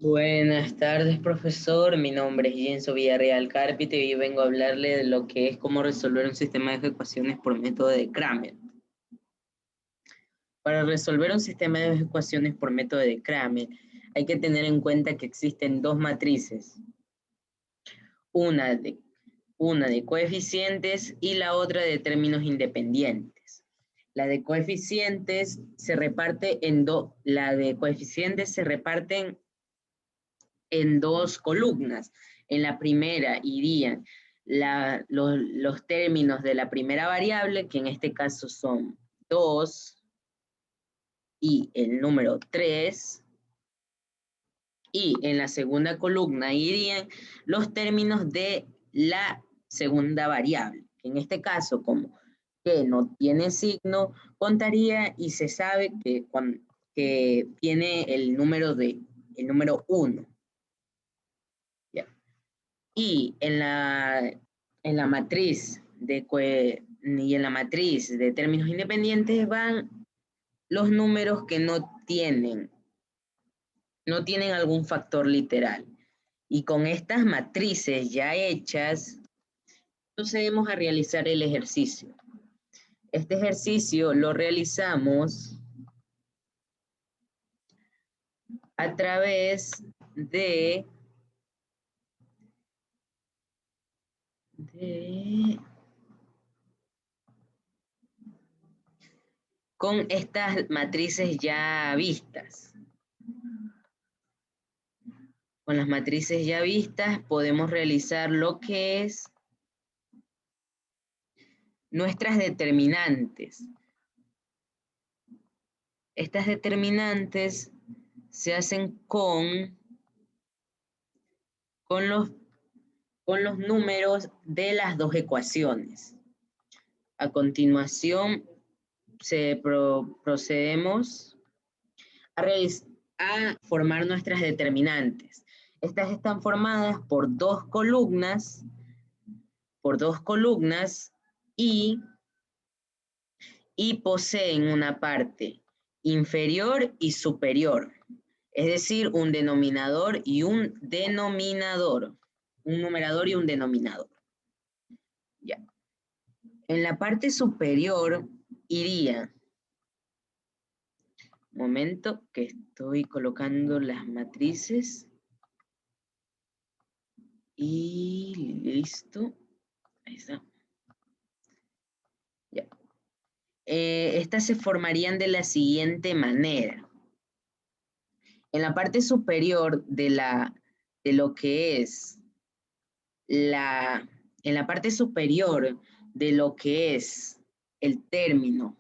Buenas tardes, profesor. Mi nombre es Jenso Villarreal Cárpite y hoy vengo a hablarle de lo que es cómo resolver un sistema de ecuaciones por método de Kramer. Para resolver un sistema de ecuaciones por método de Kramer, hay que tener en cuenta que existen dos matrices, una de, una de coeficientes y la otra de términos independientes. La de coeficientes se reparte la de coeficientes se reparten en dos columnas. En la primera irían los términos de la primera variable, que en este caso son 2 y el número 3. Y en la segunda columna irían los términos de la segunda variable, que en este caso, como que no tiene signo, contaría y se sabe que tiene el número 1. Y en la matriz de términos independientes van los números que no tienen algún factor literal. Y con estas matrices ya hechas, procedemos a realizar el ejercicio. Este ejercicio lo realizamos a través de con estas matrices ya vistas. Con las matrices ya vistas podemos realizar lo que es nuestras determinantes. Estas determinantes se hacen con los números de las dos ecuaciones. A continuación, procedemos a formar nuestras determinantes. Estas están formadas por dos columnas y poseen una parte inferior y superior, es decir, un denominador y un denominador, un numerador y un denominador. Ya. En la parte superior iría, momento que estoy colocando las matrices y listo, ahí está. Ya. Estas se formarían de la siguiente manera. En la parte superior en la parte superior de lo que es el término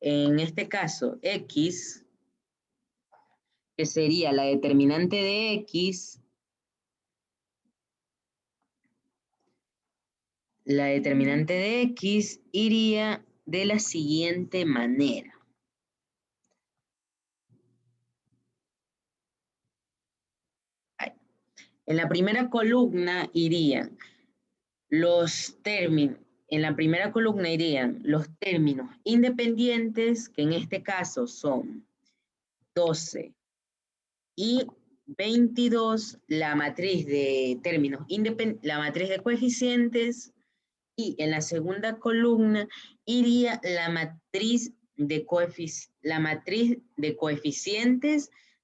en este caso, X, que sería la determinante de X, iría de la siguiente manera. En la primera columna irían los términos independientes, que en este caso son 12 y 22, la matriz de la matriz de coeficientes, y en la segunda columna iría la matriz de coeficientes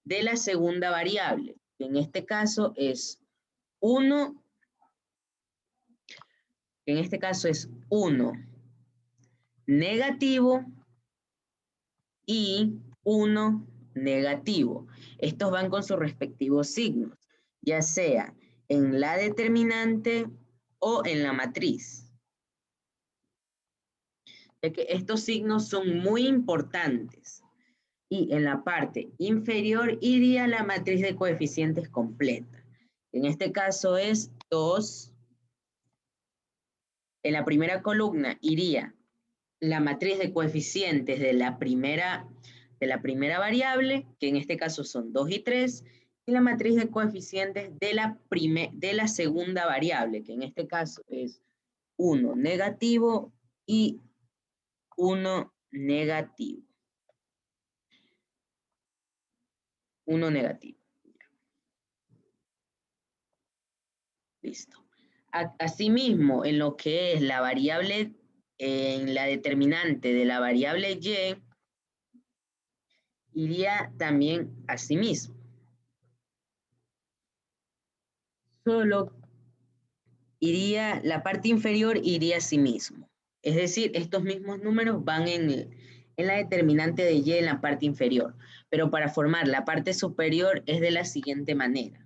de la segunda variable, que en este caso es 1 negativo y 1 negativo. Estos van con sus respectivos signos, ya sea en la determinante o en la matriz. Ya que estos signos son muy importantes. Y en la parte inferior iría la matriz de coeficientes completa. En este caso es 2. En la primera columna iría la matriz de coeficientes de la primera variable, que en este caso son 2 y 3, y la matriz de coeficientes de la segunda variable, que en este caso es 1 negativo y 1 negativo. 1 negativo. Listo. Asimismo, en lo que es la variable, en la determinante de la variable y, iría también así mismo. Solo iría, la parte inferior iría a sí mismo. Es decir, estos mismos números van en la determinante de y en la parte inferior. Pero para formar la parte superior es de la siguiente manera.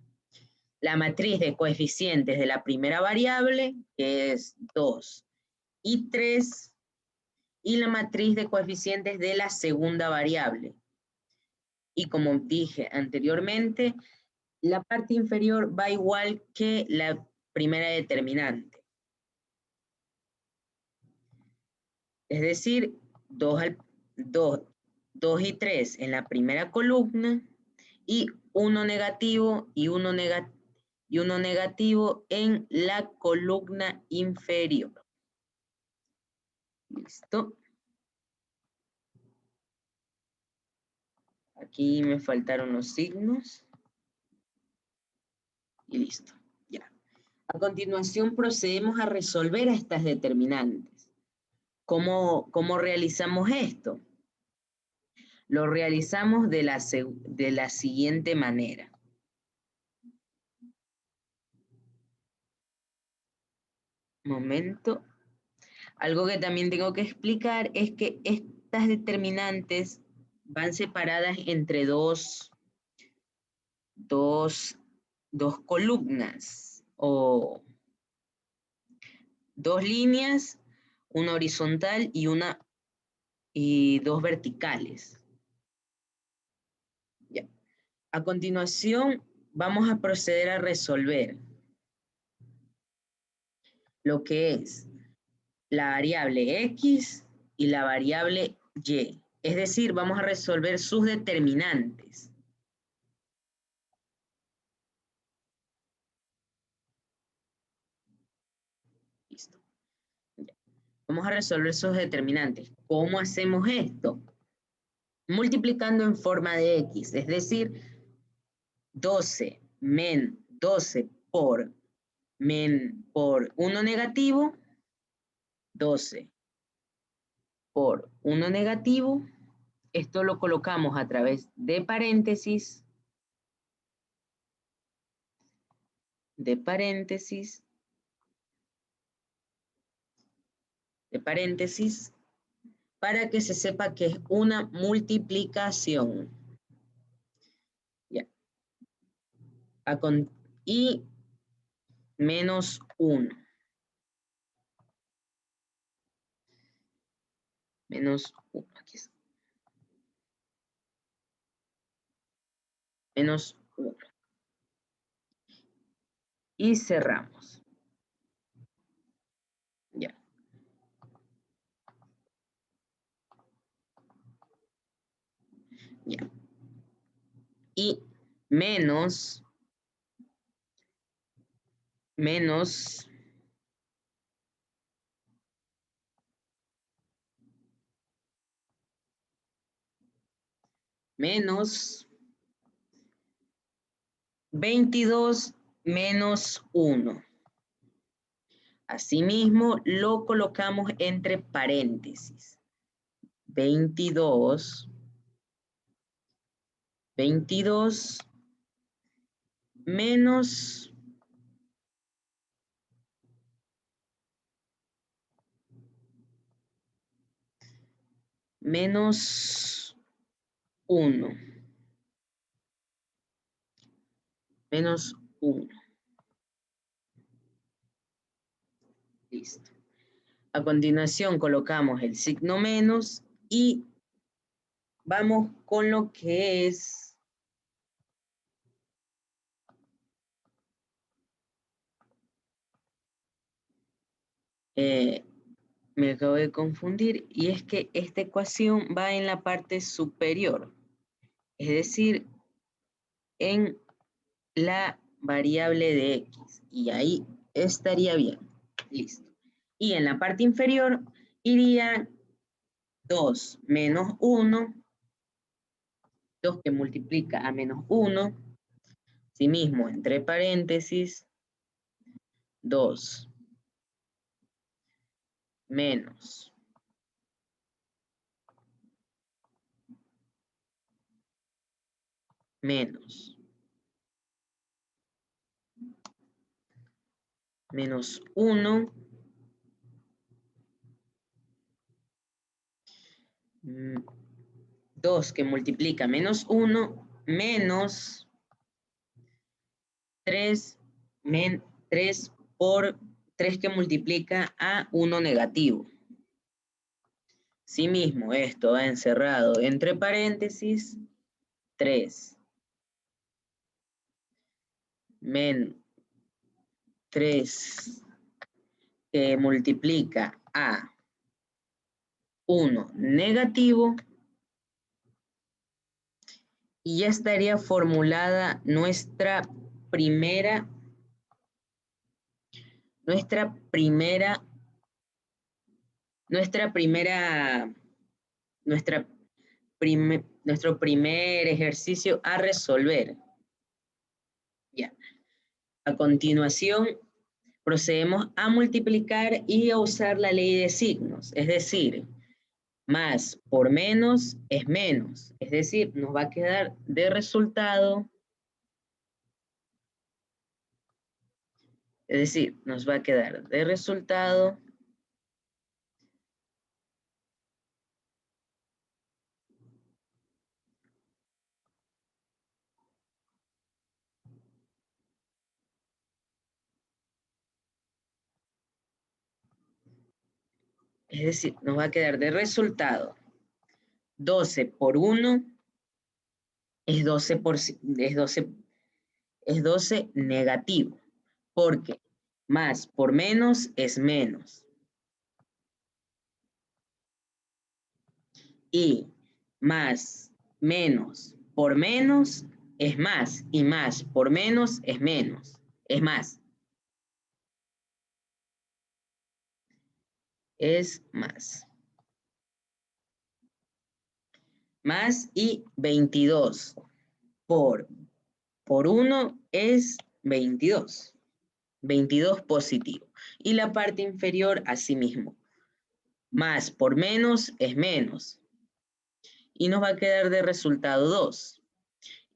La matriz de coeficientes de la primera variable, que es 2 y 3, y la matriz de coeficientes de la segunda variable. Y como dije anteriormente, la parte inferior va igual que la primera determinante. Es decir, 2 y 3 en la primera columna y 1 negativo y 1 negativo en la columna inferior. Listo. Aquí me faltaron los signos. Y listo. Ya. A continuación procedemos a resolver estas determinantes. ¿Cómo realizamos esto? Lo realizamos de la siguiente manera. Momento. Algo que también tengo que explicar es que estas determinantes van separadas entre dos columnas o dos líneas, una horizontal y dos verticales. Ya. A continuación, vamos a proceder a resolver lo que es la variable X y la variable Y. Es decir, vamos a resolver sus determinantes. Listo. Ya. Vamos a resolver sus determinantes. ¿Cómo hacemos esto? Multiplicando en forma de X, es decir, 12 por 1 negativo, 12 por 1 negativo. Esto lo colocamos a través de paréntesis, para que se sepa que es una multiplicación. Ya. Y menos 1. Menos 1, aquí está. Menos 1. Y cerramos. Ya. Ya. Y menos 22 menos 1. Asimismo, lo colocamos entre paréntesis. 22 menos 1. Menos 1. Listo. A continuación colocamos el signo menos y vamos con lo que es me acabo de confundir, y es que esta ecuación va en la parte superior, es decir, en la variable de X, y ahí estaría bien. Listo. Y en la parte inferior iría 2 menos 1, 2 que multiplica a menos 1, asimismo, entre paréntesis, 2 menos menos 1, 2 que multiplica menos 1, menos 3, 3 por 3 que multiplica a 1 negativo. Asimismo, esto va encerrado entre paréntesis, 3 menos 3 que multiplica a 1 negativo, y ya estaría formulada nuestra primera nuestro primer ejercicio a resolver. Ya. A continuación, procedemos a multiplicar y a usar la ley de signos, es decir, más por menos es menos, es decir, nos va a quedar de resultado, nos va a quedar de resultado 12 por 1 es 12, es 12 negativo, porque más por menos es menos. Y más menos por menos es más, y más por menos es menos, es más. Es más. Más y 22 por 1 es 22. 22 positivo. Y la parte inferior, asimismo. Más por menos es menos. Y nos va a quedar de resultado 2.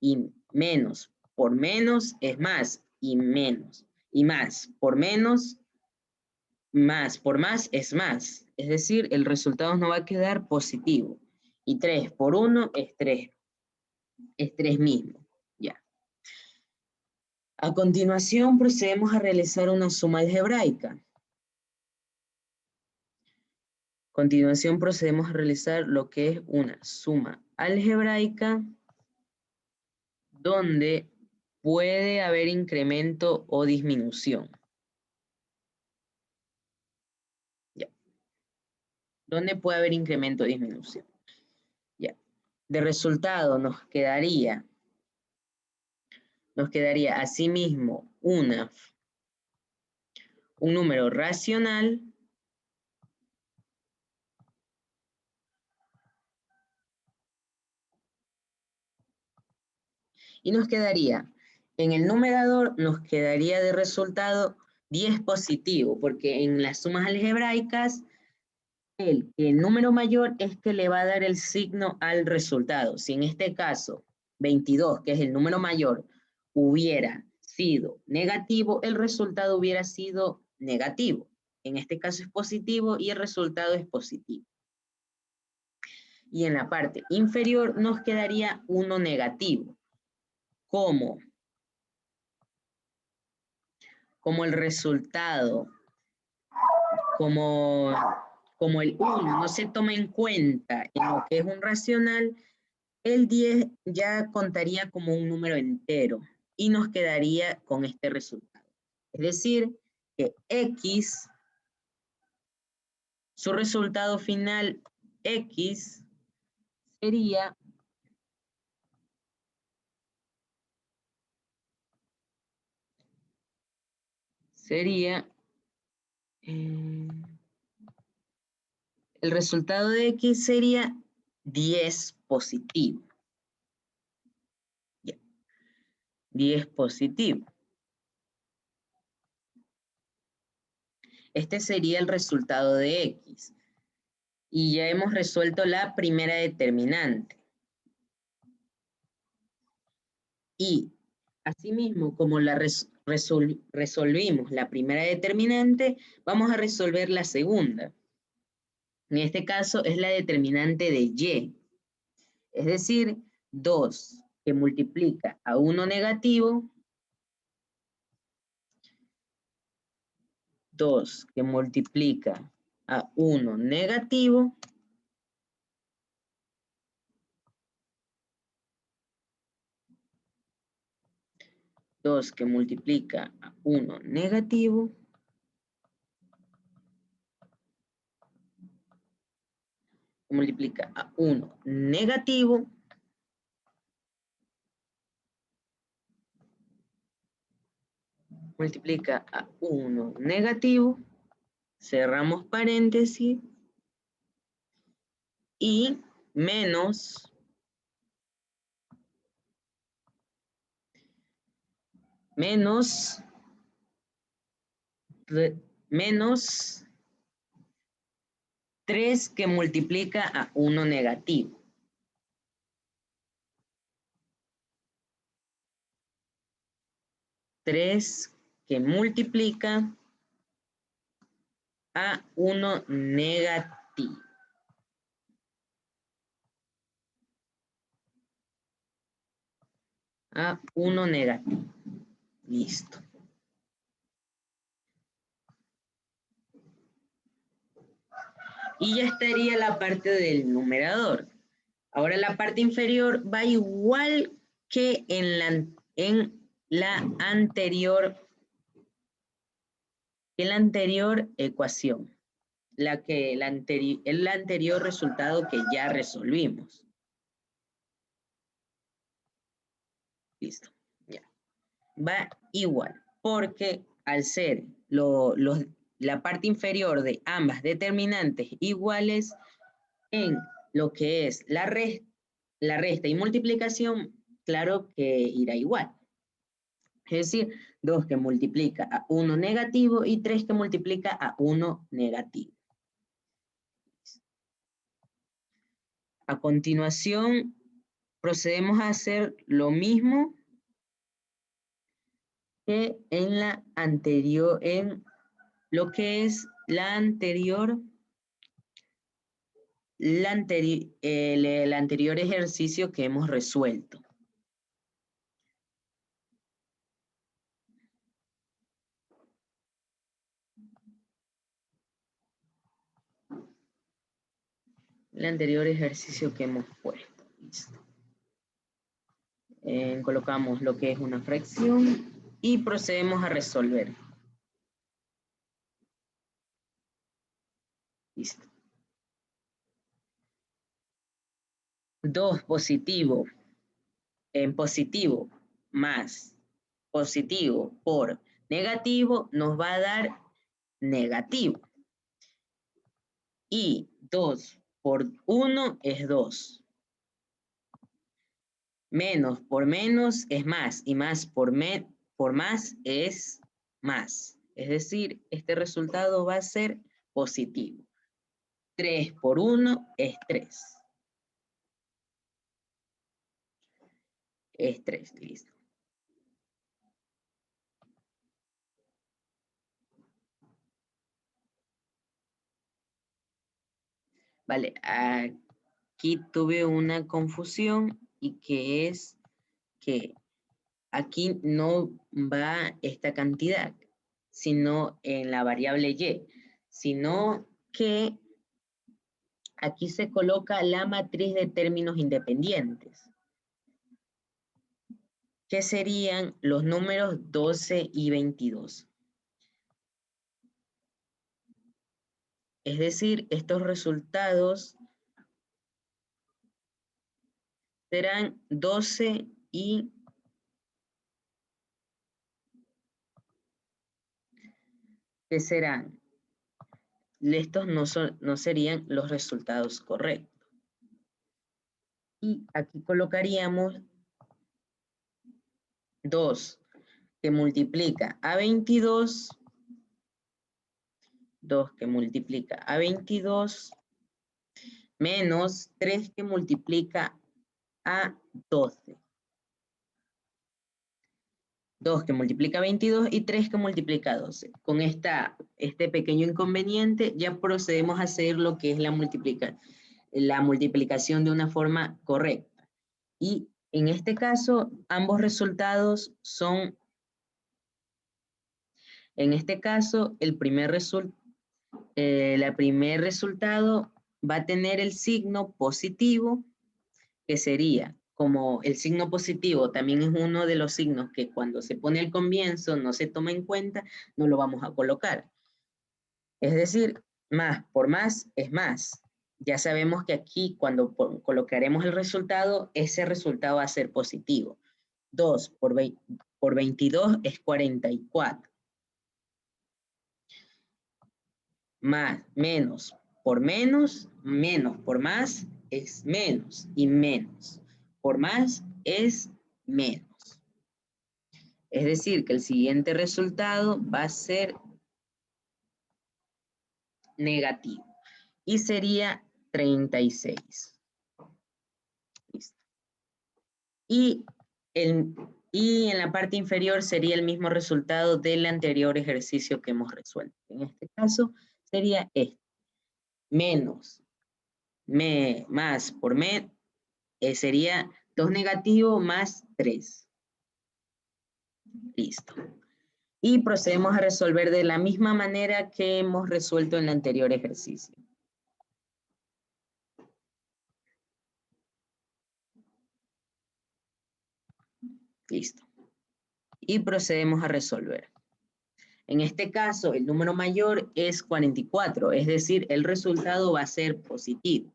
Y menos por menos es más y menos. Y más por menos, más por más es más. Es decir, el resultado nos va a quedar positivo. Y 3 por 1 es 3. Es 3 mismo. Ya. A continuación procedemos a realizar una suma algebraica. A continuación procedemos a realizar lo que es una suma algebraica donde puede haber incremento o disminución. Ya. ¿Dónde puede haber incremento o disminución? Ya. De resultado nos quedaría asimismo un número racional y nos quedaría, en el numerador nos quedaría de resultado 10 positivo, porque en las sumas algebraicas el número mayor es que le va a dar el signo al resultado. Si en este caso 22, que es el número mayor, hubiera sido negativo, el resultado hubiera sido negativo. En este caso es positivo y el resultado es positivo. Y en la parte inferior nos quedaría 1 negativo. Como el resultado, como el 1 no se toma en cuenta en lo que es un racional, el 10 ya contaría como un número entero y nos quedaría con este resultado. Es decir, que X, su resultado final X sería El resultado de X sería 10 positivo. 10 positivo. Este sería el resultado de X. Y ya hemos resuelto la primera determinante. Y asimismo, como la resolvimos la primera determinante, vamos a resolver la segunda. En este caso es la determinante de Y. Es decir, 2 que multiplica a 1 negativo, 2 que multiplica a 1 negativo, dos que multiplica a 1 negativo, multiplica a 1 negativo, multiplica a 1 negativo, cerramos paréntesis, y menos 3 que multiplica a 1 negativo. 3 que multiplica a 1 negativo. A 1 negativo. Listo. Y ya estaría la parte del numerador. Ahora la parte inferior va igual que en la anterior ecuación. El anterior resultado que ya resolvimos. Listo. Ya. Va igual, porque al ser la parte inferior de ambas determinantes iguales en lo que es la resta y multiplicación, claro que irá igual. Es decir, 2 que multiplica a 1 negativo y 3 que multiplica a 1 negativo. A continuación, procedemos a hacer lo mismo que en la anterior, en lo que es el anterior ejercicio que hemos resuelto. El anterior ejercicio que hemos puesto. Listo. Colocamos lo que es una fracción y procedemos a resolver. Listo. 2 positivo en positivo más positivo por negativo nos va a dar negativo. Y 2 por 1 es 2. Menos por menos es más y más por más es más. Es decir, este resultado va a ser positivo. 3 por 1 es 3. Es 3, listo. Vale, aquí tuve una confusión y que es que aquí no va esta cantidad, sino en la variable y, sino que aquí se coloca la matriz de términos independientes, que serían los números 12 y 22. Es decir, estos resultados serán 12 y que serán estos no serían los resultados correctos. Y aquí colocaríamos 2 que multiplica a 22, 2 que multiplica a 22, menos 3 que multiplica a 12. 2 que multiplica 22 y 3 que multiplica 12. Con este pequeño inconveniente ya procedemos a hacer lo que es la multiplicación de una forma correcta. Y en este caso, ambos resultados son, en este caso, el primer resultado va a tener el signo positivo, que sería, como el signo positivo también es uno de los signos que cuando se pone al comienzo no se toma en cuenta, no lo vamos a colocar. Es decir, más por más es más. Ya sabemos que aquí cuando colocaremos el resultado, ese resultado va a ser positivo. 2 por 22 es 44. Más, menos por menos por más es menos. Y menos por más es menos. Es decir, que el siguiente resultado va a ser negativo. Y sería 36. Listo. Y en la parte inferior sería el mismo resultado del anterior ejercicio que hemos resuelto. En este caso sería este. Menos, más por sería 2 negativo más 3. Listo. Y procedemos a resolver de la misma manera que hemos resuelto en el anterior ejercicio. Listo. Y procedemos a resolver. En este caso, el número mayor es 44, es decir, el resultado va a ser positivo.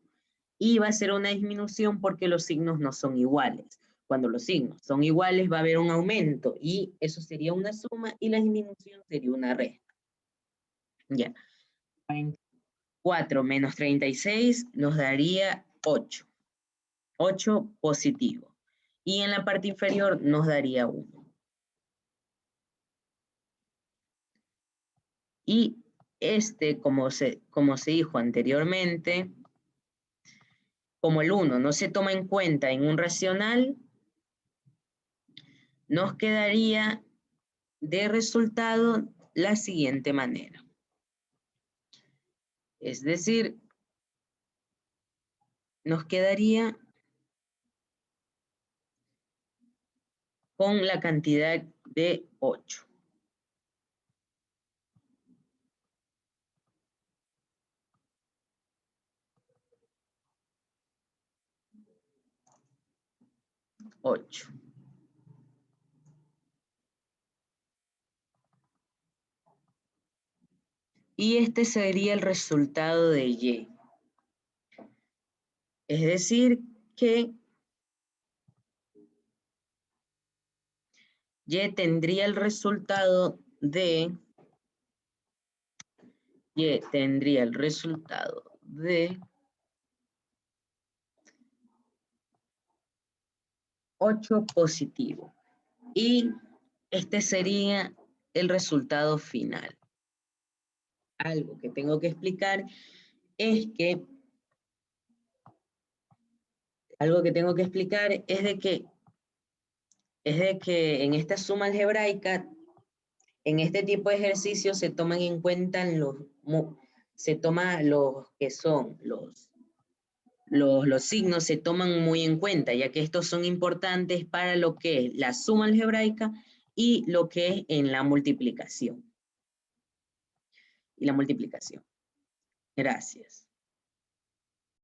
Y va a ser una disminución porque los signos no son iguales. Cuando los signos son iguales va a haber un aumento y eso sería una suma y la disminución sería una resta. Ya. 4 menos 36 nos daría 8. 8 positivo. Y en la parte inferior nos daría 1. Y como se dijo anteriormente, como el 1 no se toma en cuenta en un racional, nos quedaría de resultado la siguiente manera. Es decir, nos quedaría con la cantidad de 8. Y este sería el resultado de Y. Es decir, que Y tendría el resultado de 8 positivo. Y este sería el resultado final. Algo que tengo que explicar es de que en esta suma algebraica, en este tipo de ejercicios se toman en cuenta los que son los signos se toman muy en cuenta, ya que estos son importantes para lo que es la suma algebraica y lo que es en la multiplicación. Gracias.